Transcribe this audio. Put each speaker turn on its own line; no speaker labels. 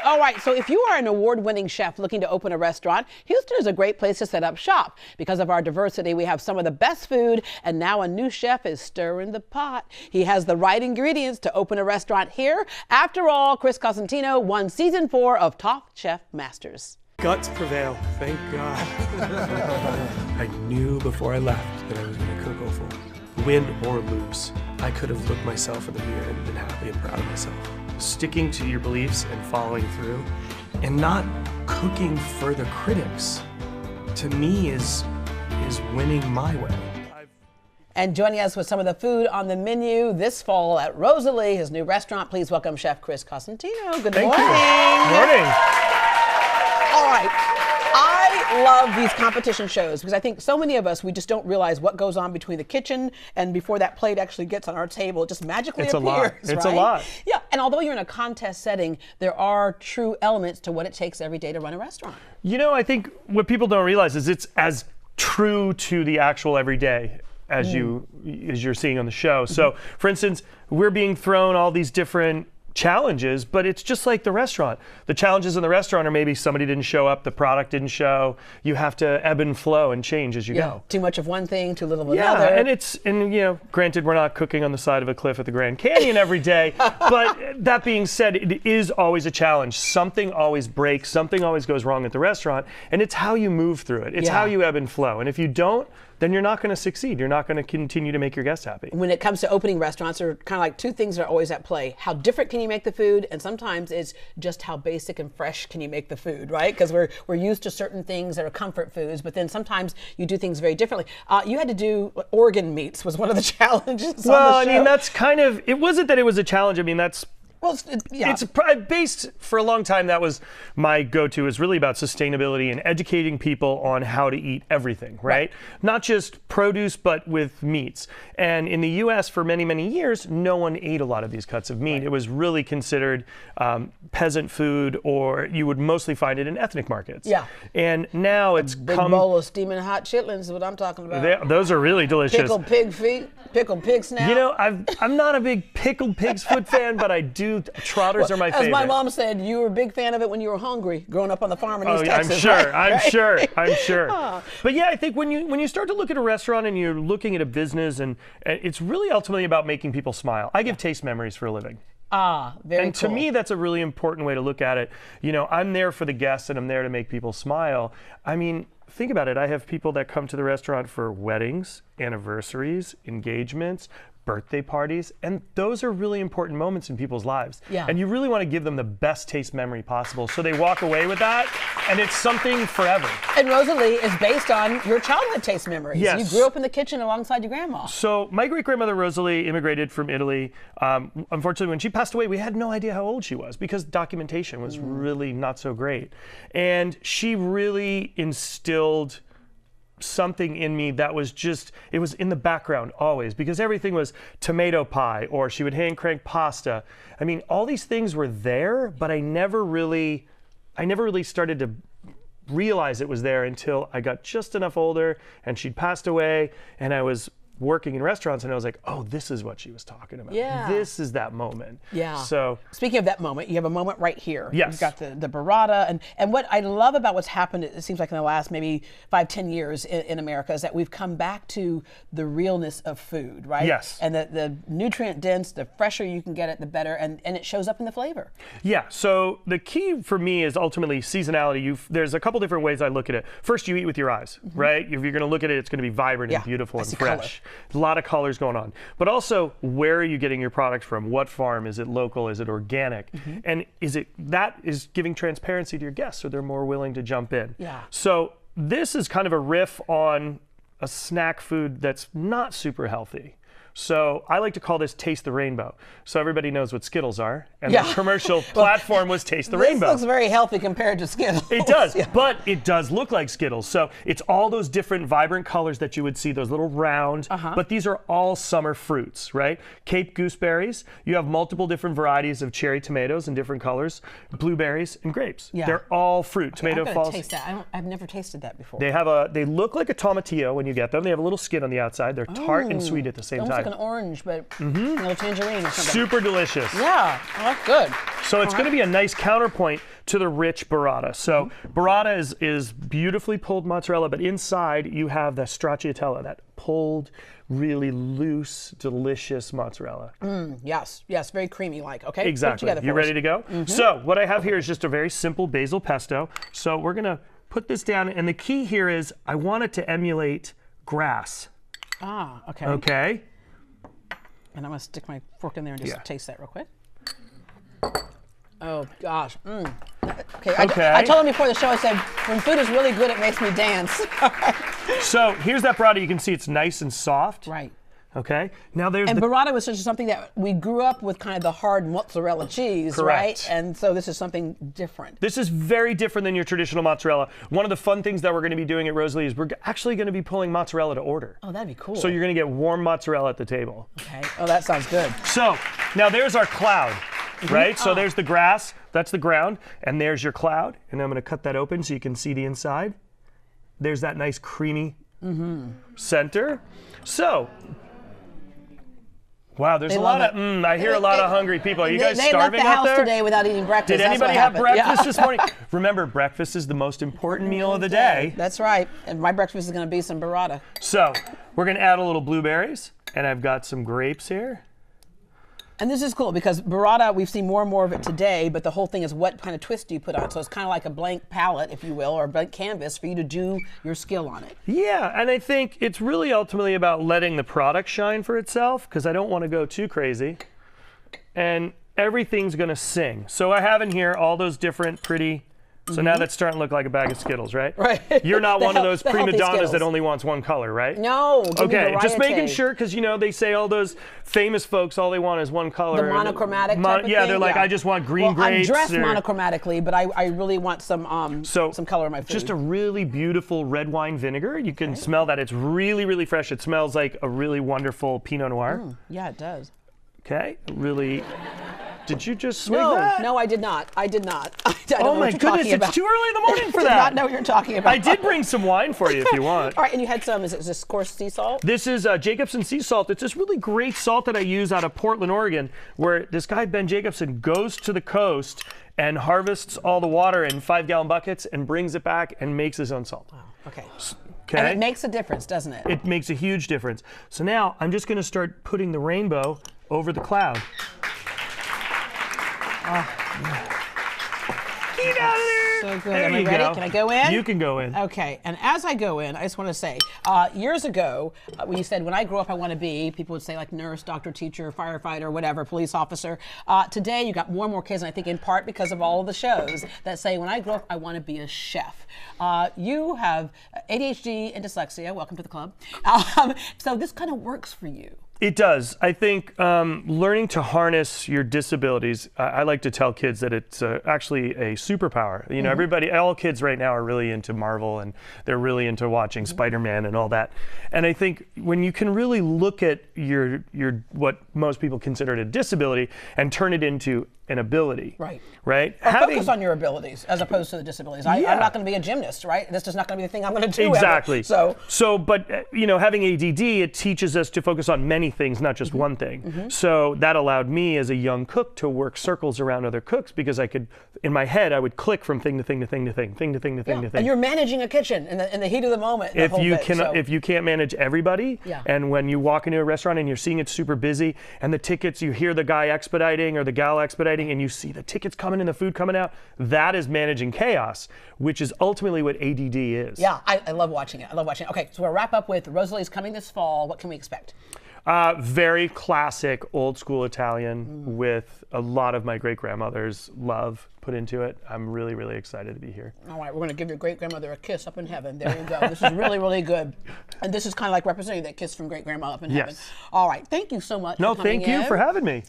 All right, so if you are an award-winning chef looking to open a restaurant, Houston is a great place to set up shop. Because of our diversity, we have some of the best food, and now a new chef is stirring the pot. He has the right ingredients to open a restaurant here. After all, Chris Cosentino won season 4 of Top Chef Masters.
Guts prevail, thank God. I knew before I left that I was going to cook awful. Win or lose, I could have looked myself in the mirror and been happy and proud of myself. Sticking to your beliefs and following through, and not cooking for the critics, to me is winning my way.
And joining us with some of the food on the menu this fall at Rosalie, his new restaurant, please welcome Chef Chris Cosentino. Good morning.
Good morning.
All right. I love these competition shows because I think so many of us, we just don't realize what goes on between the kitchen and before that plate actually gets on our table. It just magically appears.
It's
right?
a lot.
Yeah, and although you're in a contest setting, there are true elements to what it takes every day to run a restaurant.
You know, I think what people don't realize is it's as true to the actual everyday as you're seeing on the show. So, for instance, we're being thrown all these different challenges, but it's just like the restaurant. The challenges in the restaurant are maybe somebody didn't show up, the product didn't show. You have to ebb and flow and change as you go.
Too much of one thing, too little of another.
And you know, granted, we're not cooking on the side of a cliff at the Grand Canyon every day, but that being said, it is always a challenge. Something always breaks, something always goes wrong at the restaurant, and it's how you move through it. It's how you ebb and flow. And if you don't, then you're not going to succeed. You're not going to continue to make your guests happy.
When it comes to opening restaurants, there are kind of like two things that are always at play. How different can you make the food? And sometimes it's just how basic and fresh can you make the food, right? Because we're used to certain things that are comfort foods, but then sometimes you do things very differently. You had to do organ meats was one of the challenges on the show.
Well, I mean, that's kind of, it wasn't that it was a challenge. I mean, that's,
well,
it's based, for a long time, that was my go-to, is really about sustainability and educating people on how to eat everything, right? Not just produce, but with meats. And in the US, for many, many years, no one ate a lot of these cuts of meat. It was really considered peasant food, or you would mostly find it in ethnic markets. Yeah. And now it's
big bowl of steaming hot chitlins is what I'm talking about.
Those are really delicious.
Pickled pig feet, pickled pig snout.
You know, I'm not a big pickled pig's foot fan, but I do. Trotters are my favorite.
As my mom said, you were a big fan of it when you were hungry, growing up on the farm in East Texas.
I'm sure. I'm sure. But yeah, I think when you start to look at a restaurant and you're looking at a business, and it's really ultimately about making people smile. I give taste memories for a living.
Very
And to me, that's a really important way to look at it. You know, I'm there for the guests and I'm there to make people smile. I mean, think about it. I have people that come to the restaurant for weddings, anniversaries, engagements, birthday parties, and those are really important moments in people's lives. Yeah. And you really want to give them the best taste memory possible so they walk away with that, and it's something forever.
And Rosalie is based on your childhood taste memories.
Yes.
You grew up in the kitchen alongside your grandma.
So my great-grandmother Rosalie immigrated from Italy. Unfortunately, when she passed away, we had no idea how old she was because documentation was really not so great. And she really instilled something in me that was just, it was in the background always, because everything was tomato pie, or she would hand crank pasta. I mean, all these things were there, but I never really started to realize it was there until I got just enough older and she'd passed away and I was working in restaurants, and I was like, oh, this is what she was talking about.
Yeah.
This is that moment.
Yeah.
So
speaking of that moment, you have a moment right here.
Yes.
You've got the burrata, and what I love about what's happened, it seems like in the last maybe 5-10 years in America, is that we've come back to the realness of food, right?
Yes.
And the nutrient dense, the fresher you can get it, the better, and it shows up in the flavor.
Yeah, so the key for me is ultimately seasonality. There's a couple different ways I look at it. First, you eat with your eyes, right? If you're gonna look at it, it's gonna be vibrant and beautiful and fresh.
Color.
A lot of colors going on. But also, where are you getting your product from? What farm? Is it local? Is it organic? And that is giving transparency to your guests, so they're more willing to jump in.
Yeah.
So this is kind of a riff on a snack food that's not super healthy. So I like to call this Taste the Rainbow. So everybody knows what Skittles are. And the commercial platform was Taste the Rainbow.
This looks very healthy compared to Skittles.
It does, but it does look like Skittles. So it's all those different vibrant colors that you would see, those little round, but these are all summer fruits, right? Cape gooseberries, you have multiple different varieties of cherry tomatoes in different colors, blueberries and grapes.
Yeah.
They're all fruit. Tomato
I'm
falls.
gonna taste that. I've never tasted that before.
They look like a tomatillo when you get them. They have a little skin on the outside. They're tart and sweet at the same time.
Almost like an orange, but a little tangerine or something.
Super delicious.
Yeah. Oh, good.
So it's going to be a nice counterpoint to the rich burrata. So burrata is beautifully pulled mozzarella, but inside you have the stracciatella, that pulled, really loose, delicious mozzarella.
Yes, very creamy like. Okay.
Exactly. You ready to go? So what I have here is just a very simple basil pesto. So we're going to put this down, and the key here is I want it to emulate grass.
Ah, okay.
Okay.
And I'm going to stick my fork in there and just taste that real quick. Oh, gosh. Okay. I told him before the show, I said, when food is really good, it makes me dance.
So here's that burrata. You can see it's nice and soft.
Right.
Okay. Now there's
burrata was just something that we grew up with, kind of the hard mozzarella cheese,
Correct.
Right? And so this is something different.
This is very different than your traditional mozzarella. One of the fun things that we're going to be doing at Rosalie is we're actually going to be pulling mozzarella to order.
Oh, that'd be cool.
So you're going to get warm mozzarella at the table.
Okay. Oh, that sounds good.
So now there's our cloud, right? So there's the grass, that's the ground, and there's your cloud. And I'm going to cut that open so you can see the inside. There's that nice creamy center. So, wow, there's a lot of, I hear a lot of hungry people. Are you guys starving out there?
They left the house today without eating breakfast.
Did anybody have breakfast this morning? Remember, breakfast is the most important meal of the day.
That's right. And my breakfast is going to be some burrata.
So, we're going to add a little blueberries, and I've got some grapes here.
And this is cool because burrata, we've seen more and more of it today, but the whole thing is what kind of twist do you put on it. So it's kind of like a blank palette, if you will, or a blank canvas for you to do your skill on it.
Yeah, and I think it's really ultimately about letting the product shine for itself, because I don't want to go too crazy. And everything's going to sing. So I have in here all those different pretty, so now that's starting to look like a bag of Skittles, right?
Right.
You're not one of those prima donnas
Skittles
that only wants one color, right?
No, give me
Okay,
variety.
just making sure, because you know they say all those famous folks, all they want is one color.
The monochromatic type of
Yeah,
thing?
they're like, I just want green grapes.
I'm dressed monochromatically, but I really want some color in my food.
Just a really beautiful red wine vinegar. You can smell that. It's really, really fresh. It smells like a really wonderful Pinot Noir.
Yeah, it does.
Okay, really. Did you just swig that?
No, I did not. I did not. I don't know
Oh my
what you're
goodness,
talking about.
it's too early in the morning for
I
that.
did not know what you're talking about.
I did bring some wine for you if you want.
All right, and you had some, is it just coarse sea salt?
This is Jacobson sea salt. It's this really great salt that I use out of Portland, Oregon, where this guy, Ben Jacobson, goes to the coast and harvests all the water in 5-gallon buckets and brings it back and makes his own salt.
Wow, okay.
Okay.
And it makes a difference, doesn't it?
It makes a huge difference. So now I'm just going to start putting the rainbow over the cloud. Get out of there!
So good.
There
Am I
you
ready?
go.
Can I go in?
You can go in.
Okay, and as I go in, I just want to say, years ago, when you said, when I grow up, I want to be, people would say like nurse, doctor, teacher, firefighter, whatever, police officer. Today, you got more and more kids, and I think in part because of all of the shows that say, when I grow up, I want to be a chef. You have ADHD and dyslexia. Welcome to the club. So this kind of works for you.
It does. I think learning to harness your disabilities, I like to tell kids that it's actually a superpower. You know, all kids right now are really into Marvel, and they're really into watching Spider-Man and all that. And I think when you can really look at your what most people consider a disability and turn it into an ability. Right. Right?
Or focus on your abilities as opposed to the disabilities. I'm not going to be a gymnast, right? This is not going to be the thing I'm going to do.
Exactly.
Ever.
But you know, having ADD, it teaches us to focus on many things, not just one thing. So that allowed me as a young cook to work circles around other cooks, because I could, in my head, I would click from thing to thing to thing to thing, thing to thing to thing to thing.
And you're managing a kitchen in the heat of the moment.
If you can't manage everybody, and when you walk into a restaurant and you're seeing it super busy, and the tickets, you hear the guy expediting or the gal expediting, and you see the tickets coming and the food coming out, that is managing chaos, which is ultimately what ADD is.
Yeah, I love watching it. I love watching it. Okay, so we'll wrap up with Rosalie's coming this fall. What can we expect?
Very classic, old school Italian with a lot of my great grandmother's love put into it. I'm really, really excited to be here.
All right, we're going to give your great grandmother a kiss up in heaven. There you go. This is really, really good. And this is kind of like representing that kiss from great grandma up in heaven.
Yes.
All right, thank you so much.
No,
for coming
thank you
in.
for having me.